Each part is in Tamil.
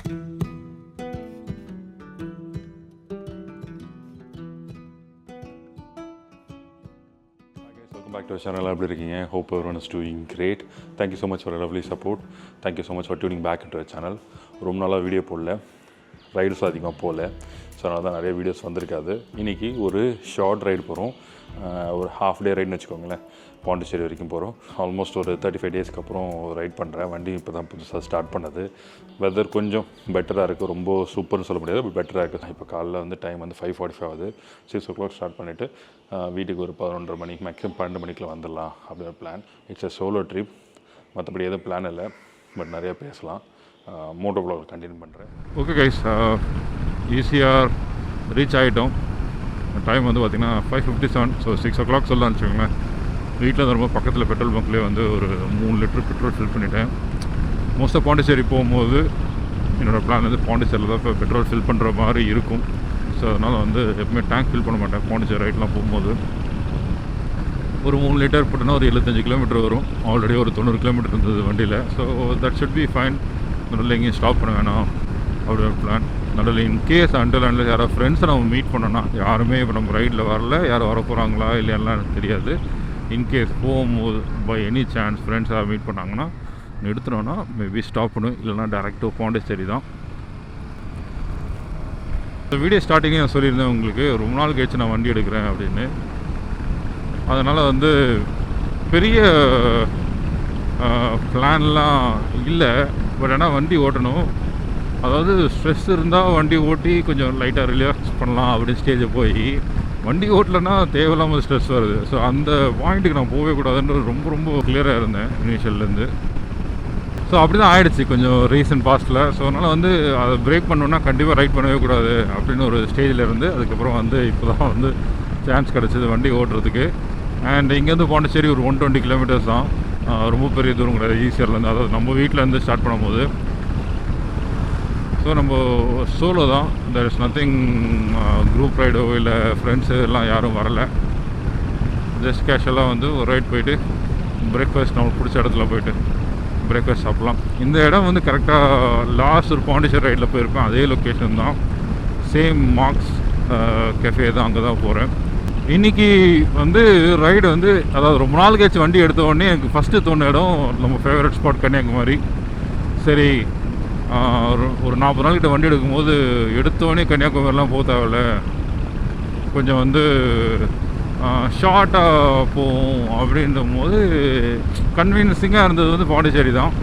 Back to our channel. How are you? Hope everyone is doing great. Thank you so much for your lovely support. Thank you so much for tuning back into our channel. ரொம்ப நாளாக வீடியோ போடல, ரைட்ஸ் அதிகமாக போகல, ஸோ அதனால தான் நிறைய வீடியோஸ் வந்திருக்காது. இன்றைக்கி ஒரு ஷார்ட் ரைடு போகிறோம், ஒரு ஹாஃப் டே ரைடுன்னு வச்சுக்கோங்களேன். பாண்டிச்சேரி வரைக்கும் போகிறோம். ஆல்மோஸ்ட் ஒரு 35 டேஸ்க்கு அப்புறம் ரைட் பண்ணுறேன். வண்டி இப்போ தான் புதுசாக ஸ்டார்ட் பண்ணது. வெதர் கொஞ்சம் பெட்டராக இருக்குது, ரொம்ப சூப்பர்னு சொல்ல முடியாது, பட் பெட்டராக இருக்குது. இப்போ காலைல வந்து டைம் வந்து 5:45 ஆகுது. 6 o'clock ஸ்டார்ட் பண்ணிவிட்டு வீட்டுக்கு ஒரு 11:30 மணி, மேக்ஸிமம் 12 மணிக்குள்ள வந்துடலாம் அப்படின்னு ஒரு plan. It's a solo trip, மற்றபடி எதுவும் பிளான் இல்லை, பட் நிறையா பேசலாம். மோட்டோ ப்ளாக் கண்டினியூ பண்ணுறேன். ஓகே கைஸ், ஈஸியாக ரீச் ஆகிட்டோம். டைம் வந்து பார்த்திங்கன்னா 5:57. ஸோ 6 o'clock சொல்லலாம்னு வச்சுக்கோங்களேன். வீட்டில் ரொம்ப பக்கத்தில் பெட்ரோல் பங்க்லேயே வந்து ஒரு 3 லிட்டர் பெட்ரோல் ஃபில் பண்ணிட்டேன். மோஸ்ட்டாக பாண்டிச்சேரி போகும்போது என்னோடய பிளான் வந்து பாண்டிச்சேரியில் தான் இப்போ பெட்ரோல் ஃபில் பண்ணுற மாதிரி இருக்கும். ஸோ அதனால் வந்து எப்பவுமே டேங்க் ஃபில் பண்ண மாட்டேன். பாண்டிச்சேரி ரைட்லாம் போகும்போது ஒரு 3 லிட்டர் போட்டோன்னா ஒரு 75 கிலோமீட்டர் வரும். ஆல்ரெடி ஒரு 90 கிலோமீட்டர் இருந்தது வண்டியில். So that should be fine. நடுவில் எங்கேயும் ஸ்டாப் பண்ண வேணாம் அப்படி ஒரு பிளான். நடுவில் இன்கேஸ் அண்டர்லேண்டில் யாராவது ஃப்ரெண்ட்ஸை நம்ம மீட் பண்ணோன்னா, யாருமே இப்போ நம்ம ரைடில் வரல, யாரும் வர போகிறாங்களா இல்லையாலாம் எனக்கு தெரியாது. இன்கேஸ் போகும்போது பை எனி சான்ஸ் ஃப்ரெண்ட்ஸ் யாரும் மீட் பண்ணாங்கன்னா நிறுத்தினோன்னா மேபி ஸ்டாப் பண்ணும், இல்லைனா டேரெக்டாக பாண்டிச்சேரி தான். இந்த வீடியோ ஸ்டார்டிங்கே நான் சொல்லியிருந்தேன் உங்களுக்கு, ரொம்ப நாள் கழிச்சு நான் வண்டி எடுக்கிறேன் அப்படின்னு. அதனால் வந்து பெரிய பிளான்லாம் இல்லை, பட் ஆனால் வண்டி ஓட்டணும். அதாவது ஸ்ட்ரெஸ் இருந்தால் வண்டி ஓட்டி கொஞ்சம் லைட்டாக ரிலாக்ஸ் பண்ணலாம் அப்படின்னு ஸ்டேஜை போய் வண்டி ஓட்டலைன்னா தேவையில்லாமல் ஸ்ட்ரெஸ் வருது. ஸோ அந்த பாயிண்ட்டுக்கு நான் போகவே கூடாதுன்ற ரொம்ப ரொம்ப கிளியராக இருந்தேன் இனிஷியல்லேருந்து. ஸோ அப்படி தான் ஆகிடுச்சு கொஞ்சம் ரீசன்ட் பாஸ்ட்டில். ஸோ அதனால் வந்து அதை பிரேக் பண்ணோன்னா கண்டிப்பாக ரைட் பண்ணவே கூடாது அப்படின்னு ஒரு ஸ்டேஜில் இருந்து, அதுக்கப்புறம் வந்து இப்போ தான் வந்து சான்ஸ் கிடச்சிது வண்டி ஓட்டுறதுக்கு. அண்ட் இங்கேருந்து பாண்டிச்சேரி ஒரு 120 கிலோமீட்டர்ஸ் தான், ரொம்ப பெரிய தூரம் கிடையாது ஈஸியர்லேருந்து. அதாவது நம்ம வீட்டிலேருந்து ஸ்டார்ட் பண்ணும்போது. ஸோ நம்ம சோலோ தான், தேர் இஸ் நத்திங் குரூப் ரைடோ இல்லை ஃப்ரெண்ட்ஸு எல்லாம் யாரும் வரலை. ஜஸ்ட் கேஷுவலாக வந்து ஒரு ரைட் போயிட்டு பிரேக்ஃபாஸ்ட் நம்மளுக்கு பிடிச்ச இடத்துல போயிட்டு பிரேக்ஃபாஸ்ட் சாப்பிட்லாம். இந்த இடம் வந்து கரெக்டாக லாஸ்ட் ஒரு பாண்டிச்சேரி ரைடில் போயிருப்பேன், அதே லொக்கேஷன் தான், சேம் மார்க்ஸ் கெஃபே தான், அங்கே தான் போகிறேன். இன்றைக்கி வந்து ரைடு வந்து அதாவது ரொம்ப நாள் கழிச்சு வண்டி எடுத்த உடனே எனக்கு ஃபஸ்ட்டு தோண இடம் நம்ம ஃபேவரட் ஸ்பாட் கன்னியாகுமரி. சரி, ஒரு 40 நாள்கிட்ட வண்டி எடுக்கும்போது எடுத்தோடனே கன்னியாகுமரிலாம் போக தேவையில்ல, கொஞ்சம் வந்து ஷார்ட்டாக போகும் அப்படின்ற போது கன்வீனியன்ஸிங்காக இருந்தது வந்து பாண்டிச்சேரி தான்.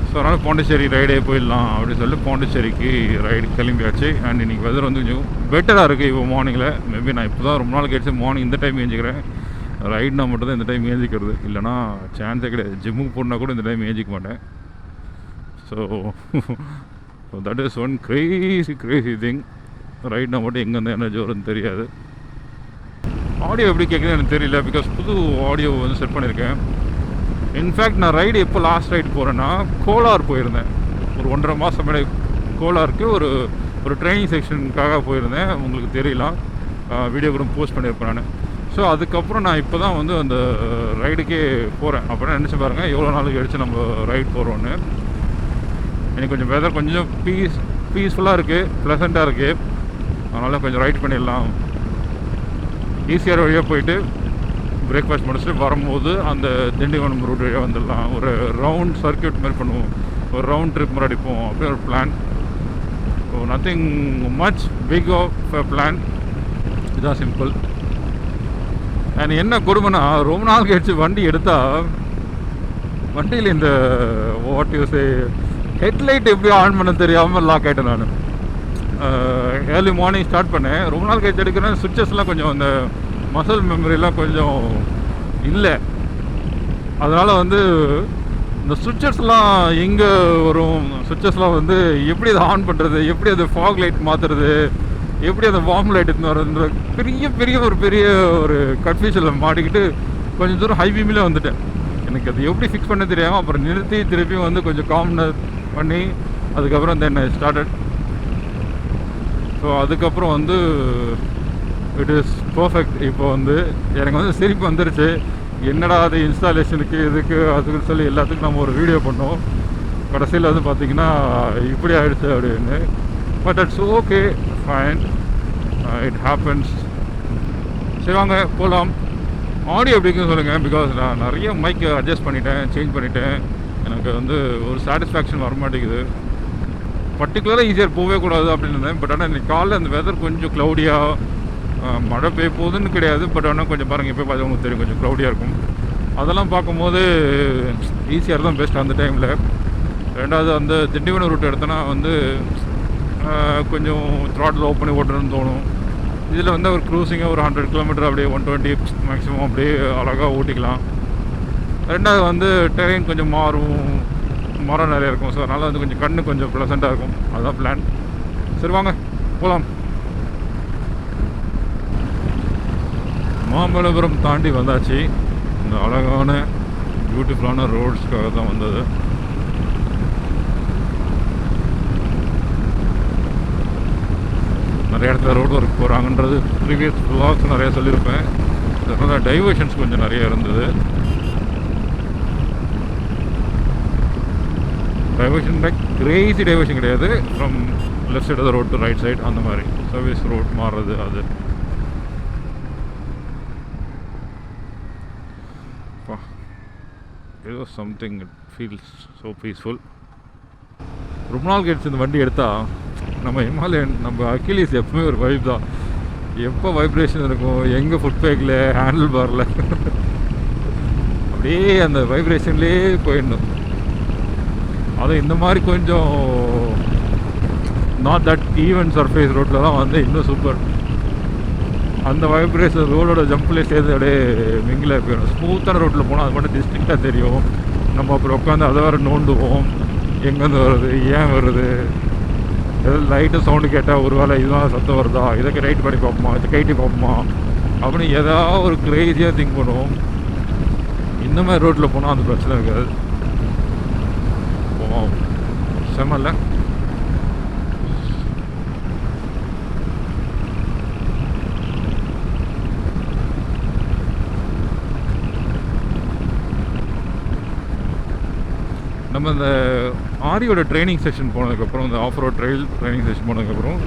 ஸோ அதனால் பாண்டிச்சேரி ரைடே போயிடலாம் அப்படின்னு சொல்லி பாண்டிச்சேரிக்கு ரைடு கிளம்பியாச்சு. அண்ட் இன்றைக்கி வெதர் வந்து கொஞ்சம் பெட்டராக இருக்குது. இப்போ மார்னிங்கில் மேபி நான் இப்போ தான் ரொம்ப நாள் கழிச்சு மார்னிங் இந்த டைம் ஏஞ்சிக்கிறேன். ரைட்னா மட்டும் தான் இந்த டைம் ஏஞ்சிக்கிறது, இல்லைனா சான்ஸே கிடையாது. ஜிம்முக்கு போனால் கூட இந்த டைம் ஏஞ்சிக்க மாட்டேன். So that is one crazy thing. ரைட்னா மட்டும் எங்கேருந்து எனர்ஜி வரும்னு தெரியாது. ஆடியோ எப்படி கேட்குதுன்னு எனக்கு தெரியல, பிகாஸ் புது ஆடியோ வந்து செட் பண்ணியிருக்கேன். இன்ஃபேக்ட் நான் ரைடு எப்போ லாஸ்ட் ரைடு போகிறேன்னா கோலார் போயிருந்தேன். ஒரு 1.5 மாதம் முன்னாடி கோலாருக்கு ஒரு ட்ரைனிங் செக்ஷனுக்காக போயிருந்தேன். உங்களுக்கு தெரியலாம், வீடியோ கூட போஸ்ட் பண்ணியிருப்பேன் நான். ஸோ அதுக்கப்புறம் நான் இப்போ தான் வந்து அந்த ரைடுக்கே போகிறேன். அப்படின்னா நினச்சி பாருங்கள் எவ்வளோ நாள் கழிச்சு நம்ம ரைட் போகிறோன்னு. எனக்கு கொஞ்சம் வெதர் கொஞ்சம் பீஸ்ஃபுல்லாக இருக்குது, ப்ளசண்ட்டாக இருக்குது. அதனால் கொஞ்சம் ரைட் பண்ணிடலாம். ஈஸியாக வழியாக போயிட்டு பிரேக்ஃபாஸ்ட் முடிச்சுட்டு வரும்போது அந்த திண்டிவனம் ரூட் வழியாக வந்துடலாம். ஒரு ரவுண்ட் சர்க்கியூட் மாதிரி பண்ணுவோம், ஒரு ரவுண்ட் ட்ரிப் மாதிரி அடிப்போம் அப்படி ஒரு plan. So nothing much big of a plan, இதுதான் சிம்பிள். அண்ட் என்ன கொடுமைனா ரொம்ப நாள் கழிச்சு வண்டி எடுத்தால் வண்டியில் இந்த வாட் யூ சே ஹெட்லைட் எப்படி ஆன் பண்ண தெரியாமல் லாக் ஆகிட்டேன். நான் ஏர்லி மார்னிங் ஸ்டார்ட் பண்ணேன், ரொம்ப நாள் கழிச்சு எடுக்கிறேன். சுவிட்சஸ்லாம் கொஞ்சம் அந்த மசில் மெமரிலாம் கொஞ்சம் இல்லை. அதனால் வந்து இந்த சுவிட்சஸ்லாம் எங்கே வரும், சுவிட்சஸ்லாம் வந்து எப்படி அதை ஆன் பண்ணுறது, எப்படி அது ஃபாக் லைட் மாற்றுறது, எப்படி அந்த வார்ம் லைட் எடுத்துன்னு வர்றதுன்ற பெரிய ஒரு கன்ஃபியூஷனில் மாட்டிக்கிட்டு கொஞ்சம் தூரம் ஹை பீமில் வந்துட்டேன். எனக்கு அது எப்படி ஃபிக்ஸ் பண்ண தெரியாமல் அப்புறம் நிறுத்தி திருப்பியும் வந்து கொஞ்சம் காம்னஸ் பண்ணி அதுக்கப்புறம் தென் ஐ ஸ்டார்டட். ஸோ அதுக்கப்புறம் வந்து இட் இஸ் பர்ஃபெக்ட். இப்போ வந்து எனக்கு வந்து சிரிப்பு வந்துருச்சு, என்னடா அது இன்ஸ்டாலேஷனுக்கு இதுக்கு அதுக்கு சொல்லி எல்லாத்துக்கும் நம்ம ஒரு வீடியோ பண்ணோம். கடைசியில் வந்து பார்த்திங்கன்னா இப்படி ஆகிடுச்சு அப்படின்னு. But it's okay, fine, it happens. சரி வாங்க போகலாம். ஆடியோ எப்படின்னு சொல்லுங்கள். பிகாஸ் நான் நிறைய மைக் அட்ஜஸ்ட் பண்ணிட்டேன், சேஞ்ச் பண்ணிட்டேன். எனக்கு வந்து ஒரு சாட்டிஸ்ஃபேக்ஷன் வர மாட்டேங்குது. பர்டிகுலராக ஈஸியாக போகவே கூடாது அப்படின்னு இருந்தேன். பட் ஆனால் இன்றைக்கி காலையில் அந்த வெதர் கொஞ்சம் க்ளவுடியாக, மழை பெய்ய போகுதுன்னு கிடையாது. பட் ஆனால் கொஞ்சம் பாருங்கள், இப்போ பார்த்து உங்களுக்கு தெரியும், கொஞ்சம் க்ளவுடியாக இருக்கும். அதெல்லாம் பார்க்கும்போது ஈஸியாக தான் பெஸ்ட் அந்த டைமில். ரெண்டாவது அந்த திண்டிவனம் ரூட் எடுத்தோன்னா வந்து கொஞ்சம் த்ராட்டில் ஓப்பன் பண்ணி ஓட்டணும்னு தோணும். இதில் வந்து ஒரு க்ரூசிங்காக ஒரு 100 கிலோமீட்டர் அப்படியே 120 மேக்ஸிமம் அப்படியே அழகாக ஓட்டிக்கலாம். ரெண்டாவது வந்து டெரெயின் கொஞ்சம் மாறும், மரம் நிறையா இருக்கும். ஸோ அதனால் வந்து கொஞ்சம் கண்ணு கொஞ்சம் ப்ளசண்ட்டாக இருக்கும். அதுதான் பிளான். சரி வாங்க போகலாம். மாமல்லபுரம் தாண்டி வந்தாச்சு. இந்த அழகான பியூட்டிஃபுல்லான ரோட்ஸ்க்காக தான் வந்தது. நிறைய இடத்துல ரோடு ஒர்க் போகிறாங்கன்றது ப்ரீவியஸ் வ்ளாக்ஸ் நிறையா சொல்லியிருப்பேன். அதனால டைவர்ஷன்ஸ் கொஞ்சம் நிறைய இருந்தது. டைவர்ஷன் லைக் கிரேசி டைவர்ஷன் கிடையாது. From left side of the road to right side அந்த மாதிரி சர்வீஸ் ரோட் மாறுறது. அது ஏதோ something, it feels so peaceful. ரொம்ப நாள் கழிச்சு இந்த வண்டி எடுத்தால் நம்ம ஹிமாலயன், நம்ம அக்கிலீஸ் எப்பவுமே ஒரு வைப் தான். எப்போ வைப்ரேஷன் இருக்கும், எங்கே ஃபுட் பேக்கில், ஹேண்டில் பாரில் அப்படியே அந்த வைப்ரேஷன்லேயே போயிடணும். அது இந்த மாதிரி கொஞ்சம் நாட் தட் ஈவன் சர்ஃபேஸ் ரோட்டில் தான் வந்து இன்னும் சூப்பர். அந்த வைப்ரேஷன் ரோடோட ஜம்ப்லேயே சேர்ந்து அப்படியே மிங்கில் போயிடும். ஸ்மூத்தான ரோட்டில் போனால் அது மட்டும் டிஸ்டிங்க்டாக தெரியும். நம்ம அப்புறம் உட்காந்து அதை வேறு நோண்டுவோம், எங்கேருந்து வருது, ஏன் வருது, எதாவது லைட்டு சவுண்டு கேட்டால் ஒரு வேளை இதுதான் சத்தம் வருதா, இதை ரைட் பண்ணி பார்ப்போமா, இதை கைட்டி பார்ப்போமா அப்படின்னு ஏதாவது ஒரு க்ரேஸியாக திங்க் பண்ணுவோம். இந்த மாதிரி ரோட்டில் போனால் அந்த பிரச்சனை இருக்காது. போவோம், செம்மல்ல. நம்ம இந்த ஆரியோட ட்ரைனிங் செஷன் போனதுக்கப்புறம், இந்த ஆஃப் ரோட் ட்ரைல் ட்ரைனிங் செஷன் போனதுக்கப்புறம்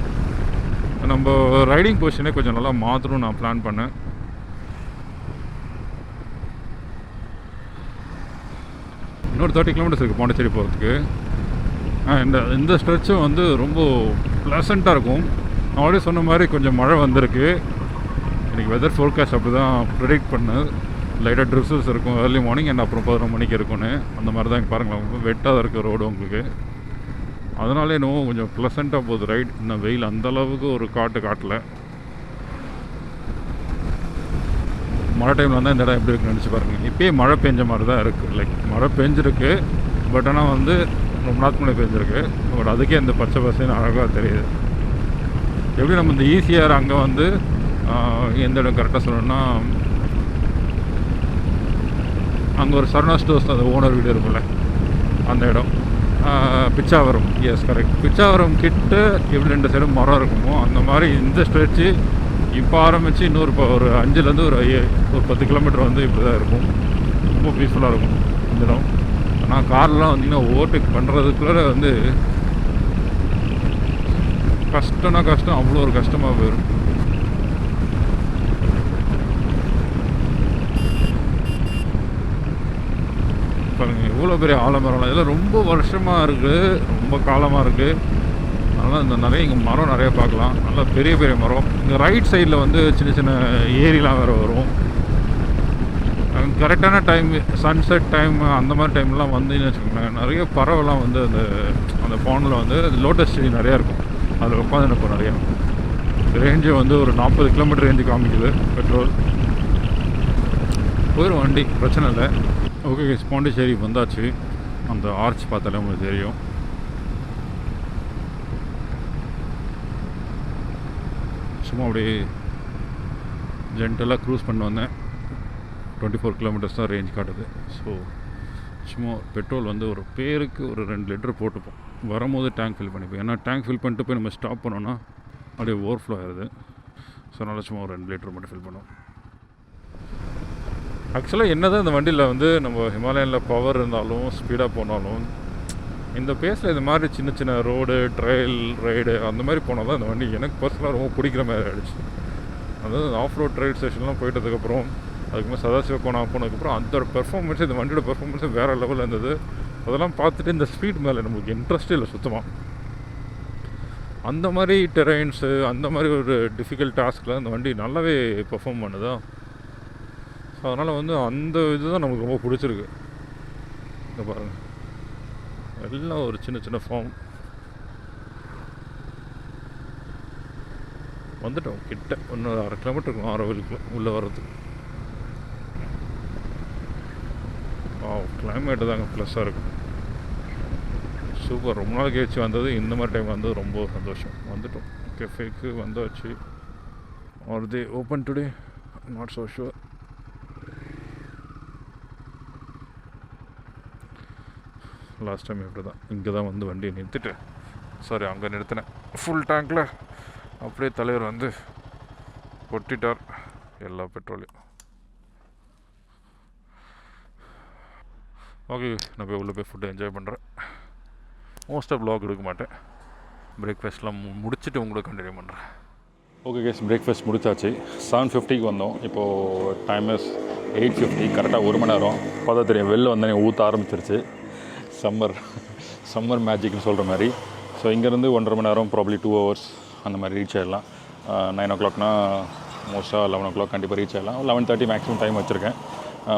நம்ம ரைடிங் பொசிஷனே கொஞ்சம் நல்லா மாற்றணும்னு நான் பிளான் பண்ணேன். இன்னொரு 30 கிலோமீட்டர்ஸ் இருக்குது பாண்டிச்சேரி போகிறதுக்கு. இந்த ஸ்ட்ரெச்சும் வந்து ரொம்ப ப்ளசண்ட்டாக இருக்கும். நான் ஆல்ரெடி சொன்ன மாதிரி கொஞ்சம் மழை வந்திருக்கு. இன்றைக்கி வெதர் ஃபோர்காஸ்ட் அப்படி தான் ப்ரிடிக்ட் பண்ணது. லைட்டாக ட்ரிப்ஸஸ் இருக்கும் ஏர்லி மார்னிங் அண்ட் அப்புறம் 11 மணிக்கு இருக்குன்னு. அந்த மாதிரி தான் பாருங்களேன், ரொம்ப வெட்டாக இருக்குது ரோடு உங்களுக்கு. அதனாலே இன்னும் கொஞ்சம் ப்ளசண்ட்டாக போகுது ரைட். இன்னும் வெயில் அந்தளவுக்கு ஒரு காட்டலை. மழை டைமில் வந்தால் இந்த இடம் எப்படி இருக்குன்னு நினச்சி பாருங்கள். இப்போயே மழை பெஞ்ச மாதிரி தான் இருக்குது. லைக் மழை பெஞ்சிருக்கு, பட் ஆனால் வந்து ரொம்ப நாளுக்கு முன்னாடி பெஞ்சிருக்கு. பட் அதுக்கே இந்த பச்சை பசேன்னு அழகாக தெரியுது. எப்படி நம்ம இந்த ஈஸியாக அங்கே வந்து எந்த இடம் கரெக்டாக சொல்லணும்னா, அங்கே ஒரு சரணா ஸ்டோர்ஸ் அந்த ஓனர் வீடு இருக்கும்ல, அந்த இடம் பிச்சாவரம். எஸ் கரெக்ட், பிச்சாவரம் கிட்ட எப்படி 2 சைடும் மரம் இருக்குமோ அந்த மாதிரி இந்த ஸ்ட்ரெச்சு இப்போ ஆரம்பித்து இன்னொரு ஒரு 5லேருந்து ஒரு 10 கிலோமீட்டர் வந்து இப்படி தான் இருக்கும். ரொம்ப பீஸ்ஃபுல்லாக இருக்கும் இந்த இடம். ஆனால் கார்லாம் வந்திங்கன்னா ஓவர்டேக் பண்ணுறதுக்குள்ளே வந்து கஷ்டம்னா கஷ்டம், அவ்வளோ ஒரு கஷ்டமாக போயிடும். பாருங்கள் எவ்வளோ பெரிய ஆலமரம்லாம், இதெல்லாம் ரொம்ப வருஷமாக இருக்குது, ரொம்ப காலமாக இருக்குது. அதனால் இந்த நிறைய இங்கே மரம் நிறைய பார்க்கலாம். நல்லா பெரிய பெரிய மரம். இங்கே ரைட் சைடில் வந்து சின்ன சின்ன ஏரிலாம் வேறு வரும். கரெக்டான டைம், சன்செட் டைம் அந்த மாதிரி டைம்லாம் வந்துன்னு வச்சுக்கோங்களேன், நிறைய பறவைலாம் வந்து அந்த பாண்டில் வந்து லோட்டஸ் செடி நிறையா இருக்கும். அதில் உட்காந்து இப்போ நிறையா ரேஞ்சு வந்து ஒரு 40 கிலோமீட்டர் ரேஞ்சு காமிக்குது. பெட்ரோல் போயிடும் வண்டி, பிரச்சனை இல்லை. ஓகே, பாண்டிச்சேரி வந்தாச்சு. அந்த ஆர்ச் பார்த்தாலே உங்களுக்கு தெரியும். சும்மா அப்படியே ஜென்டலாக க்ரூஸ் பண்ணி வந்தேன். 24 கிலோமீட்டர்ஸ் தான் ரேஞ்ச் காட்டுது. ஸோ சும்மா பெட்ரோல் வந்து ஒரு பேருக்கு ஒரு 2 லிட்டர் போட்டுப்போம். வரும்போது டேங்க் ஃபில் பண்ணிப்போம். ஏன்னா டேங்க் ஃபில் பண்ணிட்டு போய் நம்ம ஸ்டாப் பண்ணோன்னா அப்படியே ஓவர்ஃப்ளோ ஆகிடுது. ஸோ அதனால் சும்மா ஒரு 2 லிட்டர் மட்டும் ஃபில் பண்ணுவோம். ஆக்சுவலாக என்ன தான் இந்த வண்டியில் வந்து நம்ம ஹிமாலயனில் பவர் இருந்தாலும், ஸ்பீடாக போனாலும், இந்த பேஸில் இது மாதிரி சின்ன சின்ன ரோடு ட்ரையல் ரைடு அந்த மாதிரி போனால் தான் இந்த வண்டி எனக்கு பர்சனலாக ரொம்ப பிடிக்கிற மாதிரி ஆகிடுச்சு. அதாவது ஆஃப் ரோட் ட்ரைல் ஸ்டேஷன்லாம் போயிட்டதுக்கப்புறம் அதுக்குமே சதாசிவக்கோணம் போனதுக்கப்புறம் அதோட பெர்ஃபார்மன்ஸ் இந்த வண்டியோட பெர்ஃபார்மன்ஸு வேறு லெவலில் இருந்தது. அதெல்லாம் பார்த்துட்டு இந்த ஸ்பீட் மேலே நமக்கு இன்ட்ரெஸ்ட்டே இல்லை சுத்தமாக. அந்த மாதிரி டெரெயின்ஸு அந்த மாதிரி ஒரு டிஃபிகல்ட் டாஸ்கில் அந்த வண்டி நல்லாவே பெர்ஃபார்ம் பண்ணுதா. ஸோ அதனால் வந்து அந்த இதுதான் நமக்கு ரொம்ப பிடிச்சிருக்கு. இந்த பாருங்கள் எல்லாம் ஒரு சின்ன சின்ன ஃபார்ம். வந்துட்டோம் கிட்ட, இன்னும் 1/2 கிலோமீட்டர் இருக்கும் 6 உள்ளே வர்றதுக்கு. கிளைமேட்டு தாங்க ப்ளஸ்ஸாக இருக்கும். சூப்பர். ரொம்ப நாள் கழிச்சு வந்தது, இந்த மாதிரி டைம் வந்தது ரொம்ப சந்தோஷம். வந்துட்டோம் கெஃபேக்கு வந்தாச்சு. Are they open today? Not so sure. Last time இப்படி தான் இங்கே தான் வந்து வண்டியை நிறுத்திட்டு, சாரி அங்கே நிறுத்தினேன் ஃபுல் டேங்க்கில். அப்படியே தலைவர் வந்து கொட்டிட்டார் எல்லா பெட்ரோலையும். ஓகே, நான் போய் உள்ளே போய் ஃபுட்டு என்ஜாய் பண்ணுறேன். மோஸ்ட்டாக வ்ளாக் எடுக்க மாட்டேன். பிரேக்ஃபாஸ்ட்லாம் முடிச்சுட்டு உங்களுக்கு கண்டினியூ பண்ணுறேன். ஓகே கேஸ், பிரேக்ஃபாஸ்ட் முடிச்சாச்சு. 7:50க்கு வந்தோம். இப்போது டைம் இஸ் 8:50. கரெக்டாக 1 மணி நேரம். பார்த்தா தெரியும் வெளில வந்தேன் ஊற்ற ஆரம்பிச்சிருச்சு. சம்மர் மேஜிக்னு சொல்கிற மாதிரி. ஸோ இங்கேருந்து 1.5 மணி நேரம், ப்ராப்ளி 2 hours அந்த மாதிரி ரீச் ஆகிடலாம். 9 o'clockனா மோஸ்ட்டாக 11 o'clock கண்டிப்பாக ரீச் ஆகிடலாம். 11:30 மேக்ஸிமம் டைம் வச்சுருக்கேன்.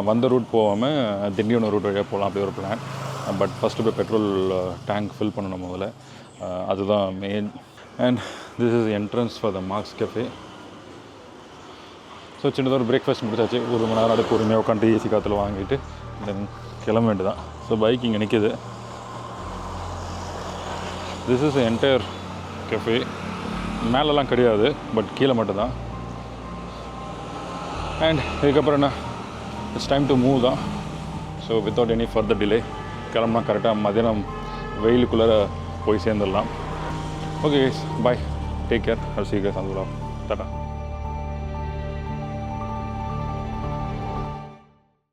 வந்த ரூட் போகாமல் திண்டிவனம் ரூட் வழியாக போகலாம், அப்படி ஒரு பிளான். பட் ஃபஸ்ட்டு போய் பெட்ரோல் டேங்க் ஃபில் பண்ணணும் முதல்ல, அதுதான் main. And this is entrance for the Marks cafe. So சின்னதாக ஒரு பிரேக்ஃபாஸ்ட் முடிச்சாச்சு. 1 மணி நேரம் அடுத்து பொறுமையாக உட்காந்து ஏசி காற்றுல வாங்கிட்டு தென் கிளம்ப வேண்டியதான். ஸோ பைக் இங்கே நிற்கிது. This is entire cafe. மேலெலாம் கிடையாது, பட் கீழே மட்டும்தான். அண்ட் இதுக்கப்புறம் என்ன, இட்ஸ் டைம் டு மூவ் தான். So without any further delay கிளம்புனா கரெக்டாக மதியானம் வெயிலுக்குள்ளே போய் சேர்ந்துடலாம். Okay guys, bye, take care. I'll see you guys on the vlog. Tata.